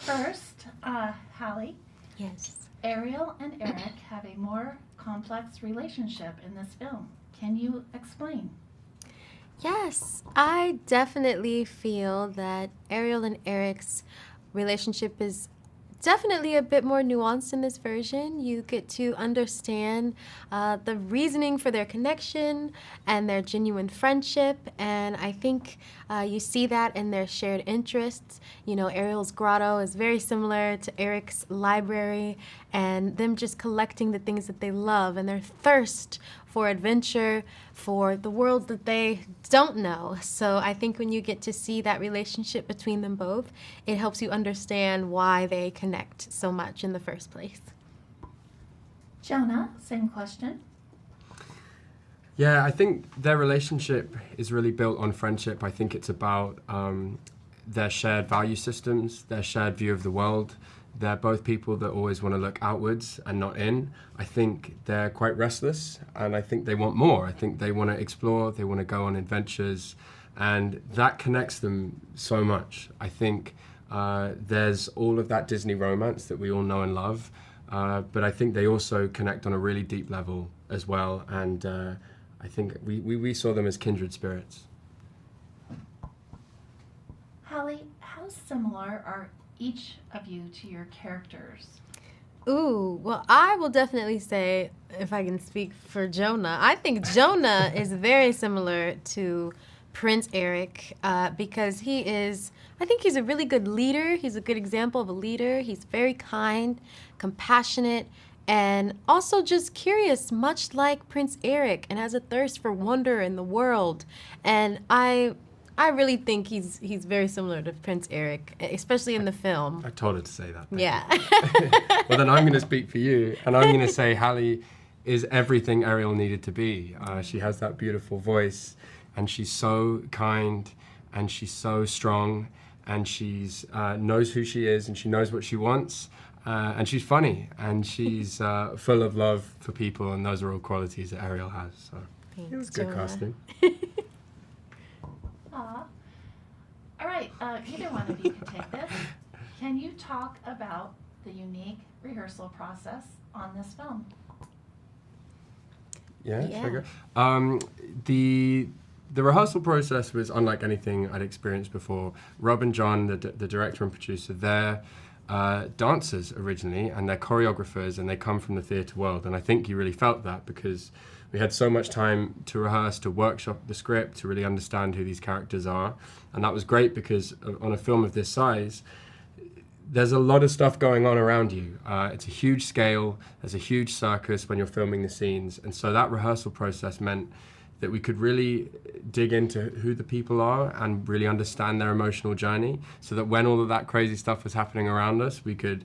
First, Halle, Yes. Ariel and Eric have a more complex relationship in this film. Can you explain? Yes, I definitely feel that Ariel and Eric's relationship is definitely a bit more nuanced in this version. You get to understand the reasoning for their connection and their genuine friendship, and I think you see that in their shared interests. You know, Ariel's grotto is very similar to Eric's library, and them just collecting the things that they love and their thirst for adventure, for the world that they don't know. So I think when you get to see that relationship between them both, it helps you understand why they connect so much in the first place. Jonah, same question. Yeah, I think their relationship is really built on friendship. I think it's about their shared value systems, their shared view of the world. They're both people that always want to look outwards and not in. I think they're quite restless, and I think they want more. I think they want to explore, they want to go on adventures, and that connects them so much. I think there's all of that Disney romance that we all know and love, but I think they also connect on a really deep level as well, and I think we saw them as kindred spirits. Halle, how similar are each of you to your characters? Ooh, well, I will definitely say, if I can speak for Jonah, I think Jonah is very similar to Prince Eric because I think he's a really good leader. He's a good example of a leader. He's very kind, compassionate, and also just curious, much like Prince Eric, and has a thirst for wonder in the world. And I really think he's very similar to Prince Eric, especially in the film. I told her to say that. Yeah. Well, then I'm going to speak for you, and I'm going to say Halle is everything Ariel needed to be. She has that beautiful voice, and she's so kind, and she's so strong, and she's knows who she is, and she knows what she wants, and she's funny, and she's full of love for people, and those are all qualities that Ariel has. So Thanks, it was good Jonah. casting. All right, either one of you can take this. Can you talk about the unique rehearsal process on this film? Yeah, Yeah. should I go? The rehearsal process was unlike anything I'd experienced before. Rob and John, the director and producer, they're dancers originally, and they're choreographers, and they come from the theatre world. And I think you really felt that because we had so much time to rehearse, to workshop the script, to really understand who these characters are. And that was great because on a film of this size, there's a lot of stuff going on around you. It's a huge scale, there's a huge circus when you're filming the scenes. And so that rehearsal process meant that we could really dig into who the people are and really understand their emotional journey, so that when all of that crazy stuff was happening around us, we could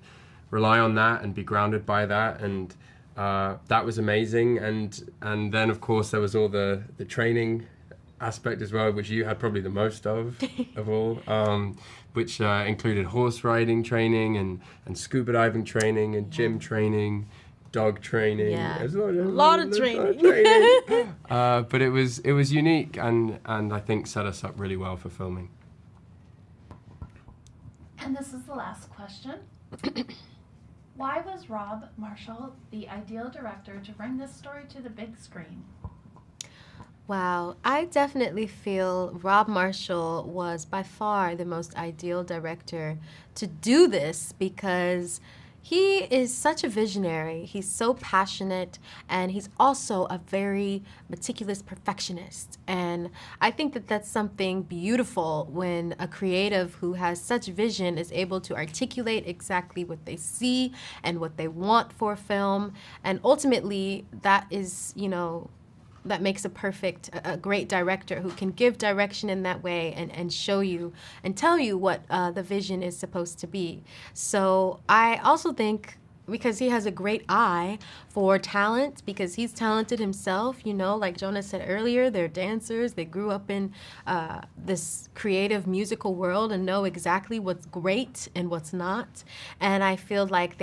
rely on that and be grounded by that. And that was amazing. And then, of course, there was all the training aspect as well, which you had probably the most of all, which included horse riding training and scuba diving training and gym training, dog training. Yeah. There's A lot of training. But it was unique and I think set us up really well for filming. And this is the last question. Why was Rob Marshall the ideal director to bring this story to the big screen? Wow, I definitely feel Rob Marshall was by far the most ideal director to do this because he is such a visionary. He's so passionate, and he's also a very meticulous perfectionist. And I think that that's something beautiful when a creative who has such vision is able to articulate exactly what they see and what they want for a film. And ultimately, that is, that makes a great director who can give direction in that way and show you and tell you what the vision is supposed to be. So I also think because he has a great eye for talent, because he's talented himself, like Jonah said earlier, they're dancers, they grew up in this creative musical world and know exactly what's great and what's not. And I feel like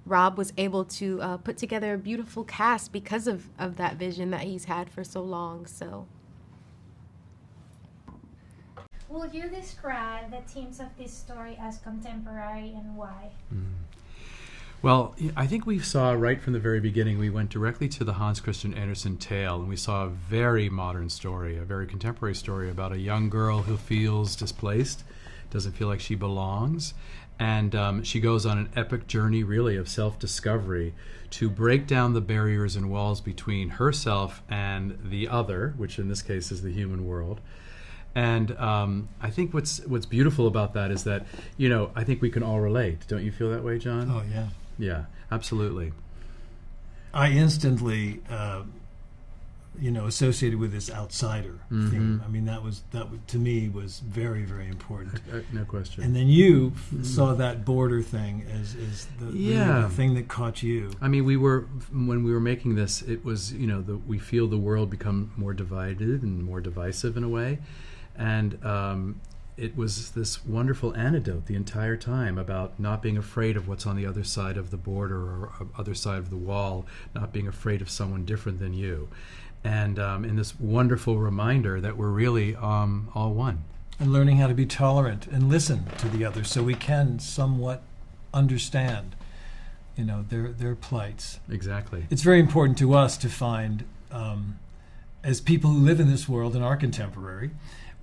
Rob was able to put together a beautiful cast because of that vision that he's had for so long. So, Will you describe the themes of this story as contemporary and why? Well, I think we saw right from the very beginning, we went directly to the Hans Christian Andersen tale, and we saw a very modern story, a very contemporary story about a young girl who feels displaced, doesn't feel like she belongs, and she goes on an epic journey, really, of self-discovery to break down the barriers and walls between herself and the other, which in this case is the human world. And I think what's beautiful about that is that, I think we can all relate. Don't you feel that way, John? Oh, yeah. Yeah, absolutely. I instantly, associated with this outsider theme. I mean, that to me was very, very important. No question. And then you saw that border thing as the thing that caught you. I mean, when we were making this, it was, we feel the world become more divided and more divisive in a way. And it was this wonderful antidote the entire time about not being afraid of what's on the other side of the border or other side of the wall, not being afraid of someone different than you. And in this wonderful reminder that we're really all one. And learning how to be tolerant and listen to the other so we can somewhat understand, their plights. Exactly. It's very important to us to find, as people who live in this world and are contemporary,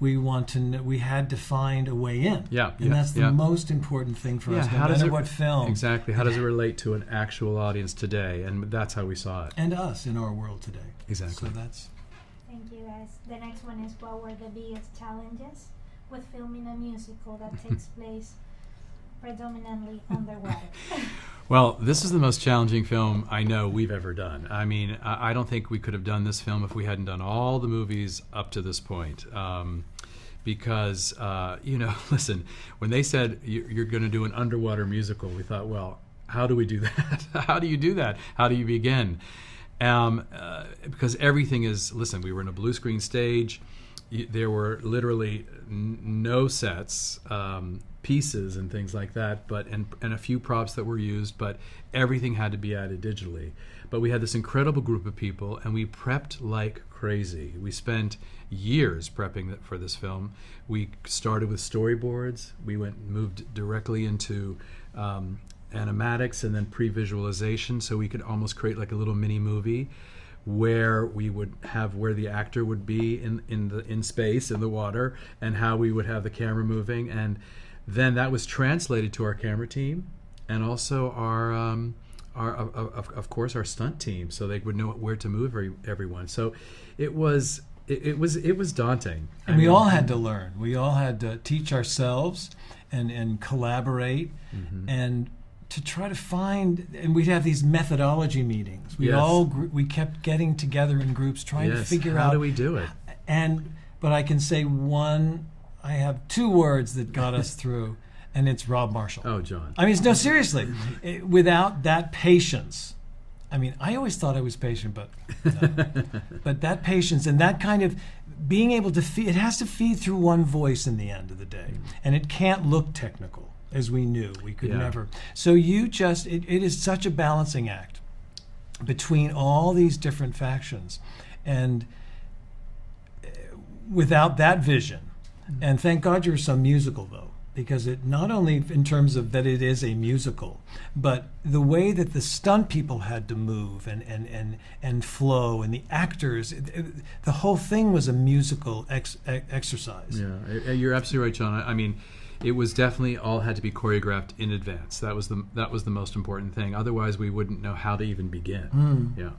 we had to find a way in. And that's the most important thing for us, no matter what film. Exactly. How does it relate to an actual audience today? And that's how we saw it. And us in our world today. Exactly. So that's... Thank you, guys. The next one is, what were the biggest challenges with filming a musical that takes place predominantly underwater? Well, this is the most challenging film I know we've ever done. I mean, I don't think we could have done this film if we hadn't done all the movies up to this point. Because, listen, when they said you're going to do an underwater musical, we thought, well, how do we do that? How do you do that? How do you begin? Because everything is, listen, we were in a blue screen stage. There were literally no sets, pieces and things like that, and a few props that were used, but everything had to be added digitally. But we had this incredible group of people, and we prepped like crazy. We spent years prepping for this film. We started with storyboards. We moved directly into animatics and then pre-visualization, so we could almost create like a little mini movie where we would have where the actor would be in space, in the water, and how we would have the camera moving. And then that was translated to our camera team and also our of course our stunt team, so they would know where to move everyone. So it was daunting. And we all had to learn. We all had to teach ourselves and collaborate and to try to find, and we'd have these methodology meetings. We kept getting together in groups trying to figure out how do we do it. But I can say I have two words that got us through, and it's Rob Marshall. Oh, John. I mean, no, seriously. Without that patience, I mean, I always thought I was patient, but no. But that patience and that kind of being able to feed, it has to feed through one voice in the end of the day, and it can't look technical. As we knew, we could never. So it is such a balancing act between all these different factions. And without that vision, and thank God you're some musical, though, because it not only in terms of that it is a musical, but the way that the stunt people had to move and flow, and the actors, the whole thing was a musical exercise. Yeah, you're absolutely right, John. I mean, it was definitely all had to be choreographed in advance. That was the most important thing. Otherwise, we wouldn't know how to even begin. Yeah.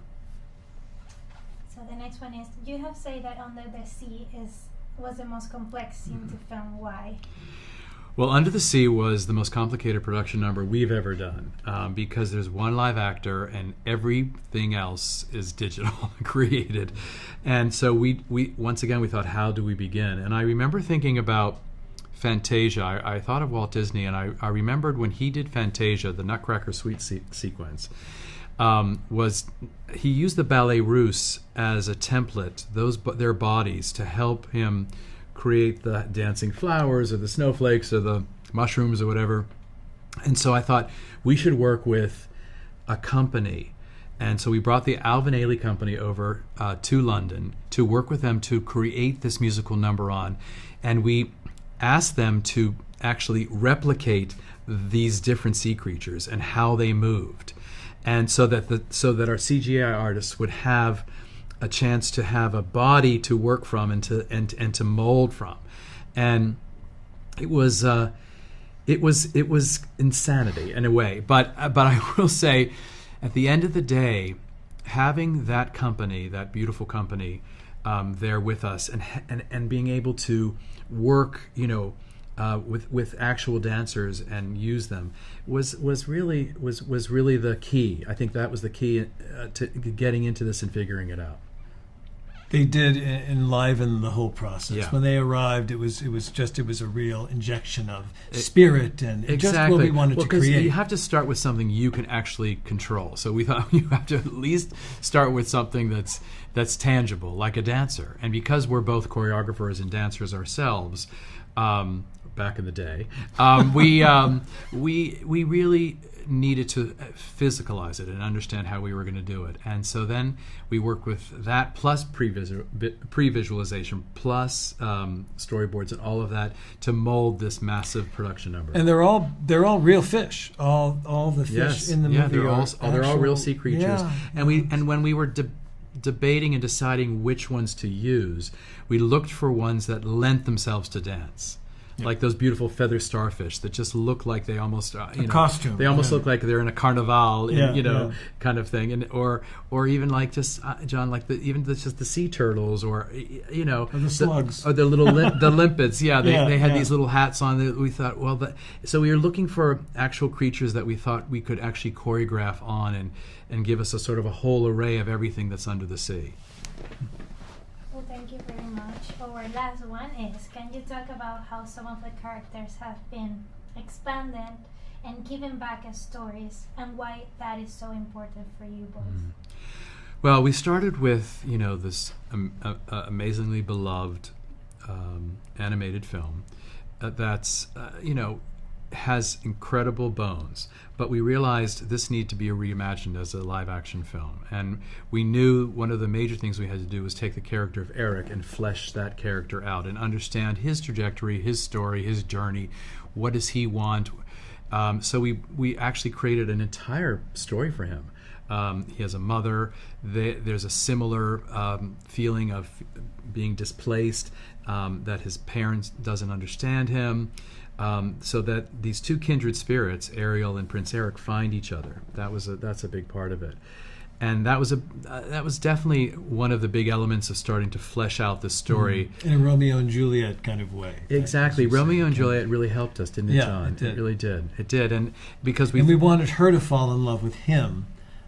So the next one is, you have said that Under the Sea was the most complex scene to film. Why? Well, Under the Sea was the most complicated production number we've ever done because there's one live actor and everything else is digital created. And so we once again, we thought, how do we begin? And I remember thinking about Fantasia. I thought of Walt Disney, and I remembered when he did Fantasia, the Nutcracker Suite sequence, he used the ballet russe as a template, their bodies, to help him create the dancing flowers or the snowflakes or the mushrooms or whatever. And so I thought we should work with a company. And so we brought the Alvin Ailey Company over to London to work with them to create this musical number on. And we asked them to actually replicate these different sea creatures and how they moved, and so that our CGI artists would have a chance to have a body to work from and to mold from, and it was insanity in a way. But I will say, at the end of the day, having that company, that beautiful company, there with us, and being able to work, with actual dancers and use them was really the key. I think that was the key to getting into this and figuring it out. They did enliven the whole process. Yeah. When they arrived, it was a real injection of spirit and Exactly. just what we wanted to Because create. you have to start with something you can actually control. So we thought you have to at least start with something that's tangible, like a dancer. And because we're both choreographers and dancers ourselves, back in the day, we really needed to physicalize it and understand how we were going to do it. And so then we worked with that plus pre-visualization plus storyboards and all of that to mold this massive production number. And they're all real fish. All the fish in the movie they're all actual, real sea creatures. Yeah, And when we were debating and deciding which ones to use, we looked for ones that lent themselves to dance. Like those beautiful feather starfish that just look like they almost costume. They almost look like they're in a carnival, Yeah. kind of thing, and or even like just John, like just the sea turtles, or Or the slugs, or the little the limpets. Yeah, they had yeah. these little hats on. That we thought, so we were looking for actual creatures that we thought we could actually choreograph on and give us a sort of a whole array of everything that's under the sea. Well, thank you very much. Our last one is, can you talk about how some of the characters have been expanded and given back as stories, and why that is so important for you both? Well, we started with, this amazingly beloved animated film that's, has incredible bones. But we realized this needed to be reimagined as a live-action film. And we knew one of the major things we had to do was take the character of Eric and flesh that character out and understand his trajectory, his story, his journey. What does he want? So we actually created an entire story for him. He has a mother. There's a similar feeling of being displaced, that his parents doesn't understand him. So that these two kindred spirits, Ariel and Prince Eric, find each other. That's a big part of it, and that was definitely one of the big elements of starting to flesh out the story in a Romeo and Juliet kind of way. Exactly, Romeo and Juliet really helped us, didn't it, Yeah, John? it did. It really did. It did, and because we wanted her to fall in love with him,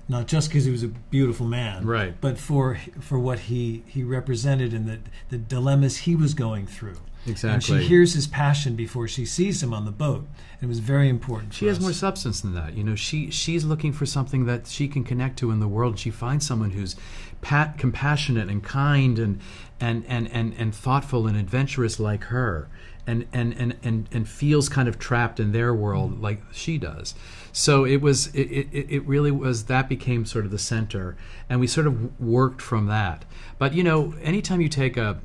not just because he was a beautiful man, right? But for what he represented and the dilemmas he was going through. Exactly. And she hears his passion before she sees him on the boat. It was very important. She has more substance than that. She's looking for something that she can connect to in the world. She finds someone who's compassionate and kind and thoughtful and adventurous like her, and feels kind of trapped in their world like she does. So it really was, that became sort of the center, and we sort of worked from that. But anytime you take a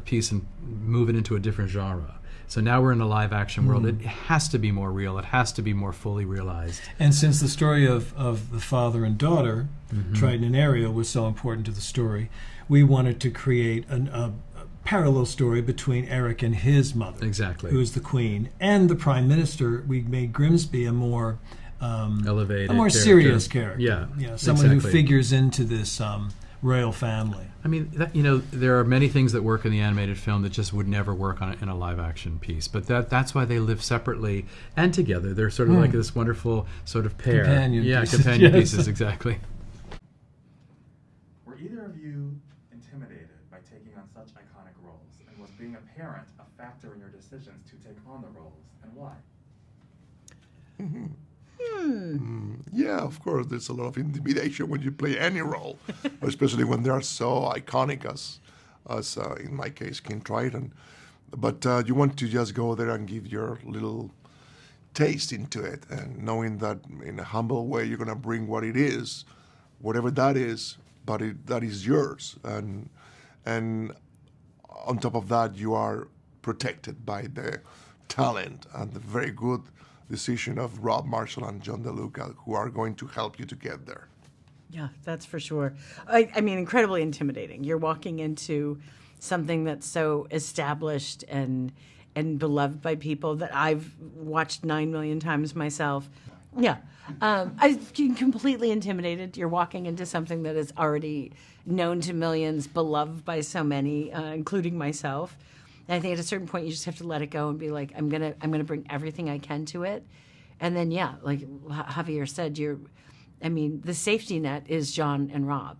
piece and move it into a different genre, so now we're in a live action world, it has to be more real, it has to be more fully realized. And since the story of the father and daughter, Triton and Ariel, was so important to the story, we wanted to create a parallel story between Eric and his mother, exactly, who is the queen, and the prime minister. We made Grimsby a more elevated, a more character. Serious character. Yeah, someone who figures into this royal family. I mean, there are many things that work in the animated film that just would never work in a live-action piece. But that's why they live separately and together. They're sort of like this wonderful sort of pair. Companion pieces. Companion Yes. pieces, exactly. Were either of you intimidated by taking on such iconic roles? And was being a parent a factor in your decisions to take on the roles? And why? Yeah, of course, there's a lot of intimidation when you play any role, especially when they are so iconic as in my case, King Triton. But you want to just go there and give your little taste into it, and knowing that in a humble way you're going to bring what it is, whatever that is, but that is yours. And on top of that, you are protected by the talent and the very good decision of Rob Marshall and John DeLuca, who are going to help you to get there. Yeah, that's for sure. I mean, incredibly intimidating. You're walking into something that's so established and beloved by people that I've watched 9 million times myself. Yeah. I'm completely intimidated. You're walking into something that is already known to millions, beloved by so many, including myself. And I think at a certain point you just have to let it go and be like, I'm gonna bring everything I can to it. And then like Javier said, the safety net is John and Rob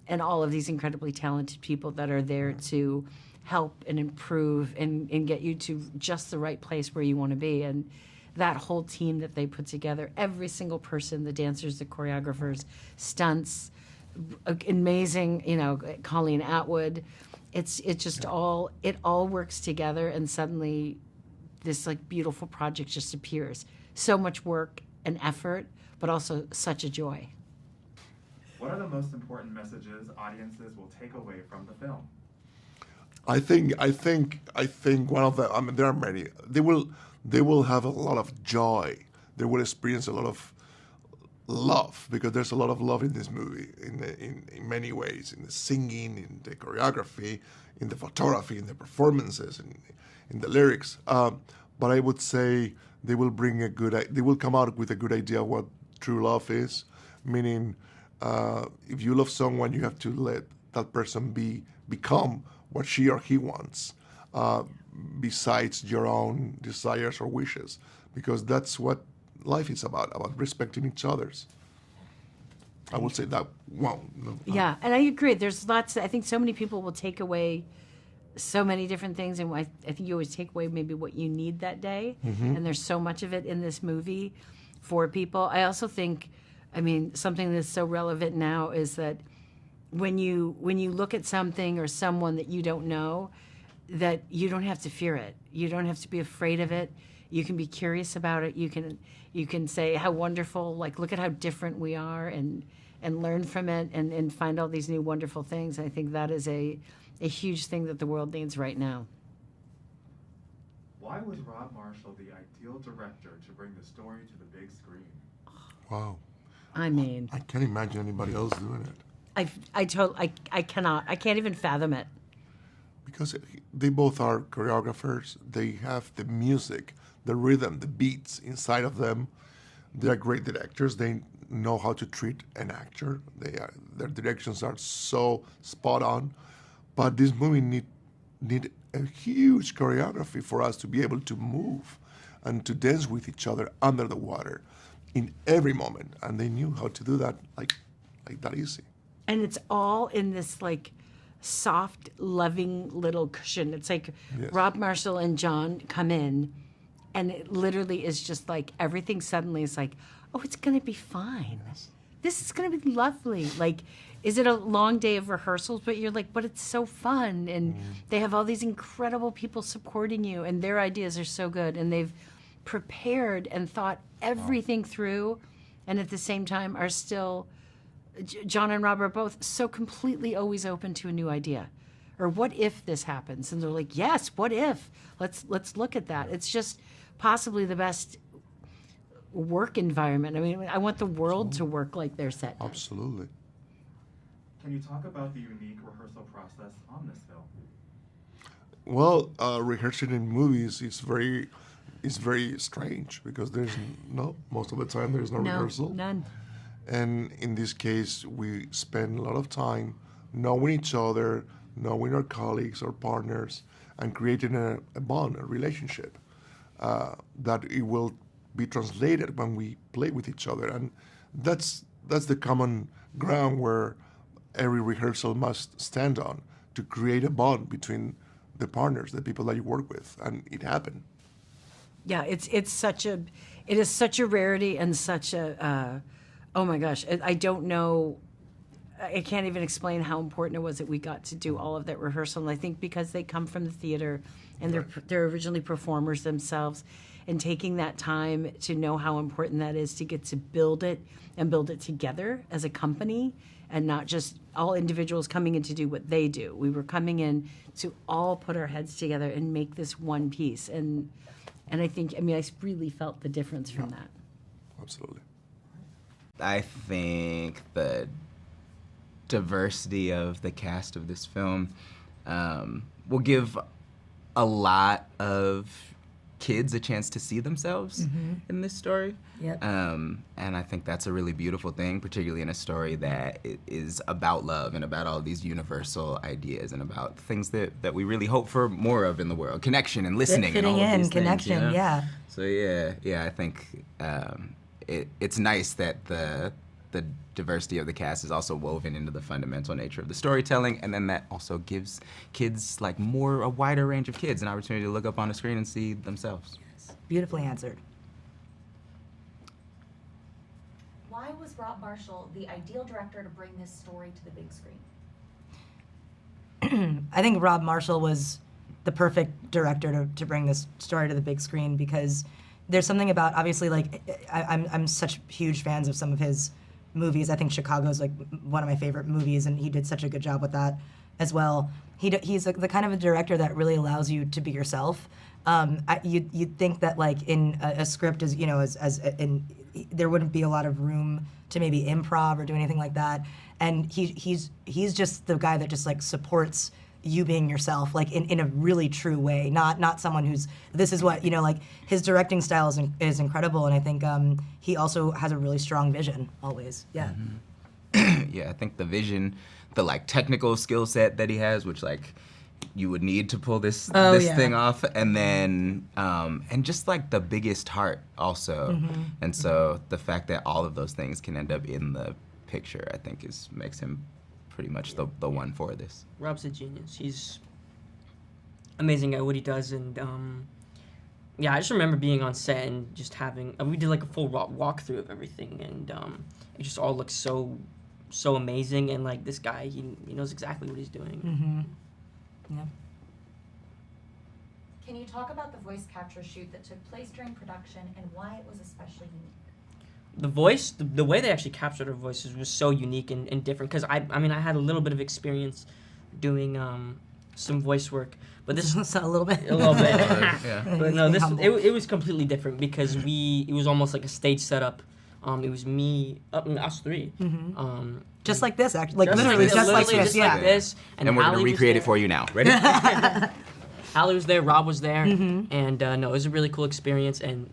and all of these incredibly talented people that are there to help and improve and get you to just the right place where you want to be. And that whole team that they put together, every single person, the dancers, the choreographers, stunts, amazing, Colleen Atwood. It all works together, and suddenly this like beautiful project just appears. So much work and effort, but also such a joy. What are the most important messages audiences will take away from the film? I think one of them. I mean, there are many. They will have a lot of joy. They will experience a lot of love, because there's a lot of love in this movie in many ways, in the singing, in the choreography, in the photography, in the performances, in the lyrics. But I would say they will come out with a good idea of what true love is. Meaning, if you love someone, you have to let that person become what she or he wants, besides your own desires or wishes, because that's what life is about respecting each other's. I would say that. Yeah, and I agree. There's lots. I think so many people will take away so many different things, and I think you always take away maybe what you need that day. Mm-hmm. And there's so much of it in this movie for people. I also think, something that's so relevant now is that when you look at something or someone that you don't know, that you don't have to fear it. You don't have to be afraid of it. You can be curious about it. You can say how wonderful, like look at how different we are, and learn from it, and find all these new wonderful things. I think that is a huge thing that the world needs right now. Why was Rob Marshall the ideal director to bring the story to the big screen? Wow. I can't imagine anybody else doing it. I cannot. I can't even fathom it. Because they both are choreographers. They have the music, the rhythm, the beats inside of them. They are great directors. They know how to treat an actor. Their directions are so spot on. But this movie need a huge choreography for us to be able to move and to dance with each other under the water in every moment. And they knew how to do that like that easy. And it's all in this like soft, loving little cushion. It's like Yes. Rob Marshall and John come in, and it literally is just like everything suddenly is like, oh, it's going to be fine. This is going to be lovely. Like, is it a long day of rehearsals? But you're like, but it's so fun. And they have all these incredible people supporting you, and their ideas are so good. And they've prepared and thought everything through, and at the same time are still, John and Rob are both so completely always open to a new idea. Or what if this happens? And they're like, yes, what if? Let's look at that. It's just possibly the best work environment. I want the world to work like their set. Absolutely. Can you talk about the unique rehearsal process on this film? Well, rehearsing in movies is very strange, because most of the time there's no rehearsal. None. And in this case, we spend a lot of time knowing each other, knowing our colleagues, our partners, and creating a bond, a relationship that it will be translated when we play with each other. And that's the common ground where every rehearsal must stand on, to create a bond between the partners, the people that you work with, and it happened. Yeah, it is such a rarity and such a oh my gosh, I don't know, I can't even explain how important it was that we got to do all of that rehearsal. And I think because they come from the theater and they're originally performers themselves, and taking that time to know how important that is to get to build it and build it together as a company, and not just all individuals coming in to do what they do. We were coming in to all put our heads together and make this one piece. And I think, I mean, I really felt the difference from that. Absolutely. I think the diversity of the cast of this film will give a lot of kids a chance to see themselves in this story. Yep. And I think that's a really beautiful thing, particularly in a story that is about love and about all these universal ideas and about things that we really hope for more of in the world. Connection and listening and all of these connection, things, you know? yeah. So yeah, I think it's nice that the diversity of the cast is also woven into the fundamental nature of the storytelling, and then that also gives kids, like, a wider range of kids, an opportunity to look up on a screen and see themselves. Yes. Beautifully answered. Why was Rob Marshall the ideal director to bring this story to the big screen? I think Rob Marshall was the perfect director to bring this story to the big screen, because there's something about, obviously, like, I'm such huge fans of some of his movies. I think Chicago's like one of my favorite movies, and he did such a good job with that as well. He's the kind of a director that really allows you to be yourself. You'd think that, like, in a script, as you know, there wouldn't be a lot of room to maybe improv or do anything like that. And he's just the guy that just, like, supports you being yourself, like, in a really true way, not someone who's, this is what, you know, like, his directing style is incredible, and I think he also has a really strong vision always. Yeah. Yeah, I think the vision, the, like, technical skill set that he has, which, like, you would need to pull this thing off, and then and just, like, the biggest heart also. And so the fact that all of those things can end up in the picture, I think makes him pretty much the one for this. Rob's a genius. He's amazing at what he does, and I just remember being on set and just having we did, like, a full walkthrough of everything, and it just all looks so amazing, and, like, this guy, he knows exactly what he's doing. Yeah. Can you talk about the voice capture shoot that took place during production and why it was especially unique? The voice, the way they actually captured her voices was so unique and different, because I mean, I had a little bit of experience doing some voice work, but this a little bit. Yeah. But no, it was completely different, because it was almost like a stage setup. It was me, us three. Just like this, actually, like literally just like this. And we're gonna recreate it for you now. Ready? Halle was there, Rob was there, and no, it was a really cool experience, and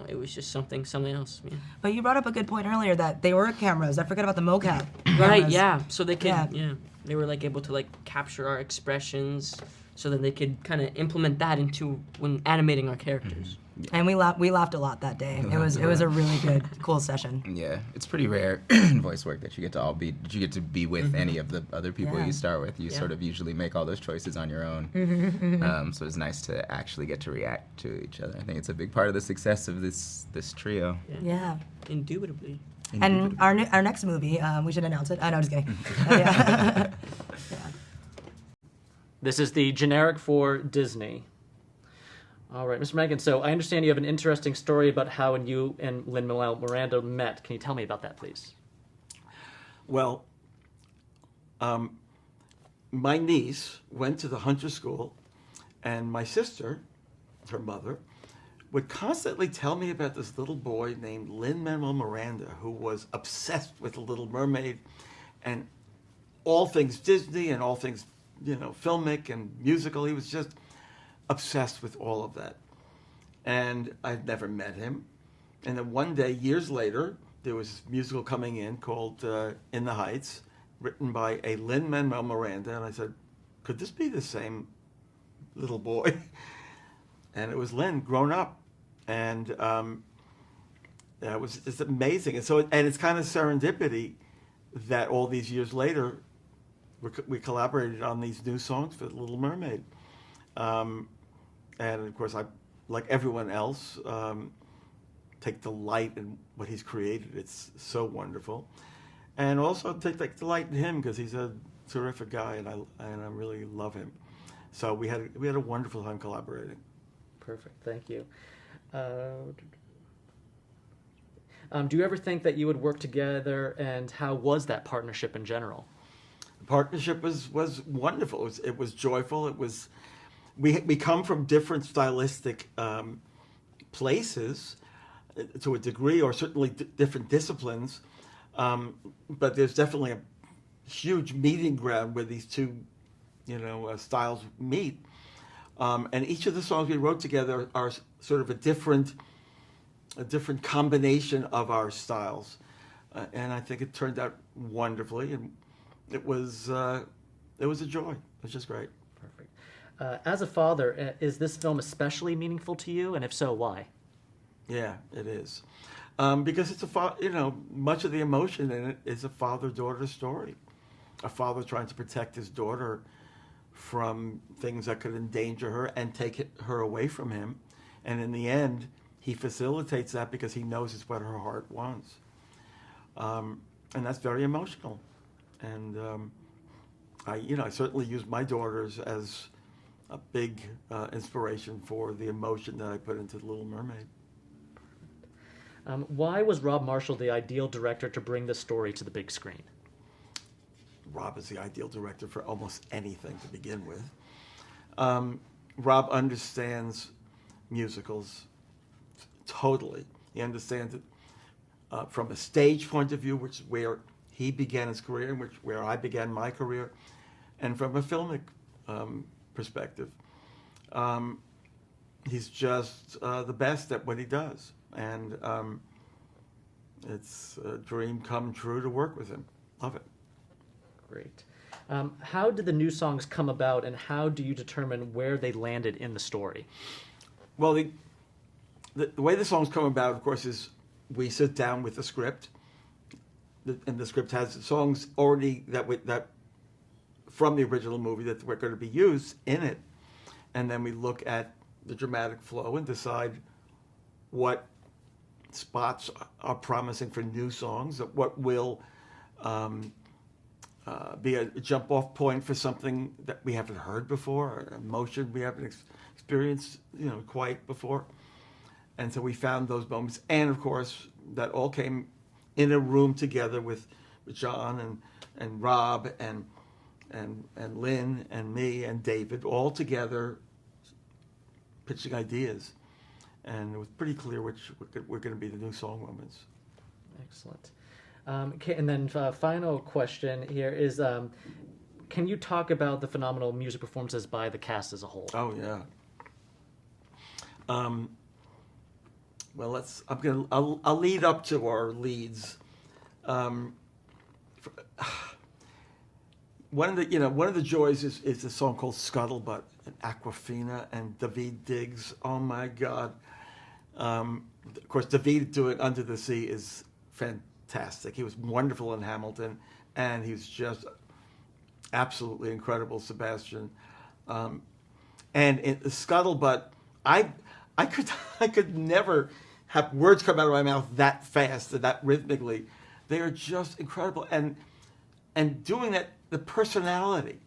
it was just something else. Yeah. But you brought up a good point earlier that they were cameras. I forgot about the mocap. Right, yeah. So they could, they were, like, able to, like, capture our expressions, so that they could kind of implement that into when animating our characters. Yeah. And we laughed a lot that day. It was a really good, cool session. Yeah, it's pretty rare in voice work that you get to be with any of the other people you start with. You sort of usually make all those choices on your own. So it's nice to actually get to react to each other. I think it's a big part of the success of this trio. Yeah. Indubitably. And our next movie, we should announce it. Oh, no, just kidding. Yeah. This is the generic for Disney. All right, Mr. Menken, so I understand you have an interesting story about how you and Lin-Manuel Miranda met. Can you tell me about that, please? Well, my niece went to the Hunter School, and my sister, her mother, would constantly tell me about this little boy named Lin-Manuel Miranda, who was obsessed with The Little Mermaid and all things Disney and all things, filmic and musical. He was just obsessed with all of that. And I'd never met him. And then one day, years later, there was this musical coming in called In the Heights, written by a Lin-Manuel Miranda. And I said, could this be the same little boy? And it was Lin, grown up. And it's amazing. And it's kind of serendipity that all these years later, we collaborated on these new songs for The Little Mermaid. And of course, I, like everyone else, take delight in what he's created. It's so wonderful. And also take delight in him, because he's a terrific guy, and I really love him. So we had a wonderful time collaborating. Perfect, thank you. Do you ever think that you would work together, and how was that partnership in general? The partnership was wonderful. It was joyful. It was we come from different stylistic places to a degree, or certainly different disciplines. But there's definitely a huge meeting ground where these two, styles meet. And each of the songs we wrote together are sort of a different combination of our styles. And I think it turned out wonderfully, and it was a joy. It was just great. Perfect. As a father, is this film especially meaningful to you, and if so, why? Yeah, it is. Because it's much of the emotion in it is a father-daughter story. A father trying to protect his daughter from things that could endanger her and take her away from him. And in the end, he facilitates that because he knows it's what her heart wants. And that's very emotional. And I certainly use my daughters as a big inspiration for the emotion that I put into The Little Mermaid. Why was Rob Marshall the ideal director to bring this story to the big screen? Rob is the ideal director for almost anything to begin with. Rob understands musicals totally. He understands it from a stage point of view, which is where he began his career, and where I began my career, and from a filmic perspective. He's just the best at what he does. And it's a dream come true to work with him. Love it. Great. How did the new songs come about, and how do you determine where they landed in the story? Well, the way the songs come about, of course, is we sit down with the script, and the script has songs already that from the original movie that were going to be used in it, and then we look at the dramatic flow and decide what spots are promising for new songs, what will be a jump-off point for something that we haven't heard before, an emotion we haven't experienced, quite before. And so we found those moments, and of course, that all came in a room together with John and Rob and Lynn and me and David, all together pitching ideas. And it was pretty clear which were going to be the new song moments. Excellent. Okay, and then final question here is, can you talk about the phenomenal music performances by the cast as a whole? Oh yeah. Well, I'll lead up to our leads. One of the joys is a song called Scuttlebutt, and Awkwafina and David Diggs. Oh my God. Of course, David doing Under the Sea is fantastic. He was wonderful in Hamilton, and he was just absolutely incredible, Sebastian. And in Scuttlebutt, I could never have words come out of my mouth that fast and that rhythmically. They are just incredible, and doing that, the personality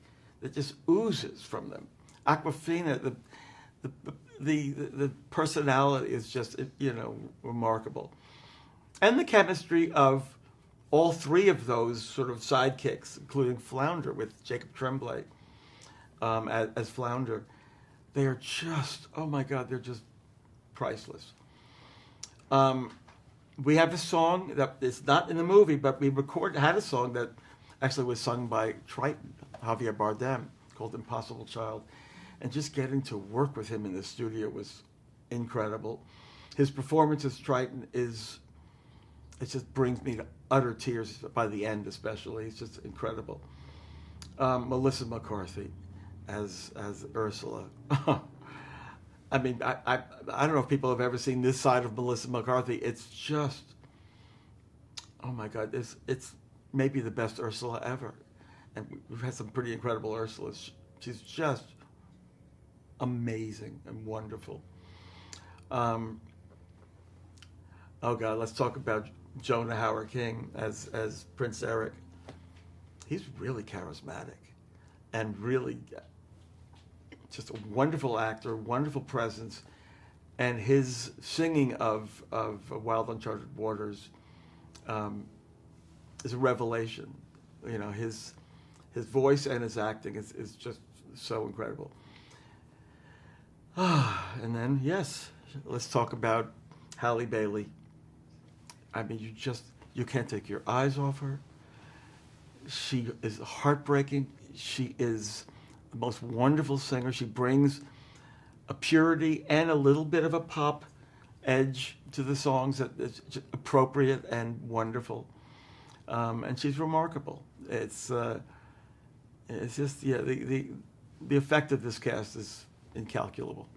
that just oozes from them. Awkwafina, the personality is just remarkable, and the chemistry of all three of those sort of sidekicks, including Flounder with Jacob Tremblay as Flounder, they are just, oh my God, they're just priceless. We have a song that is not in the movie, but we had a song that actually was sung by Triton, Javier Bardem, called Impossible Child. And just getting to work with him in the studio was incredible. His performance as Triton it just brings me to utter tears by the end, especially. It's just incredible. Melissa McCarthy as Ursula. I mean, I don't know if people have ever seen this side of Melissa McCarthy. It's just, oh my God, it's maybe the best Ursula ever. And we've had some pretty incredible Ursulas. She's just amazing and wonderful. Oh God, let's talk about Jonah Hauer King as Prince Eric. He's really charismatic and really just a wonderful actor, wonderful presence, and his singing of Wild Uncharted Waters is a revelation. You know, his voice and his acting is just so incredible. And then, yes, let's talk about Halle Bailey. I mean, you can't take your eyes off her. She is heartbreaking. She is the most wonderful singer. She brings a purity and a little bit of a pop edge to the songs that is appropriate and wonderful. And she's remarkable. It's just, yeah, the effect of this cast is incalculable.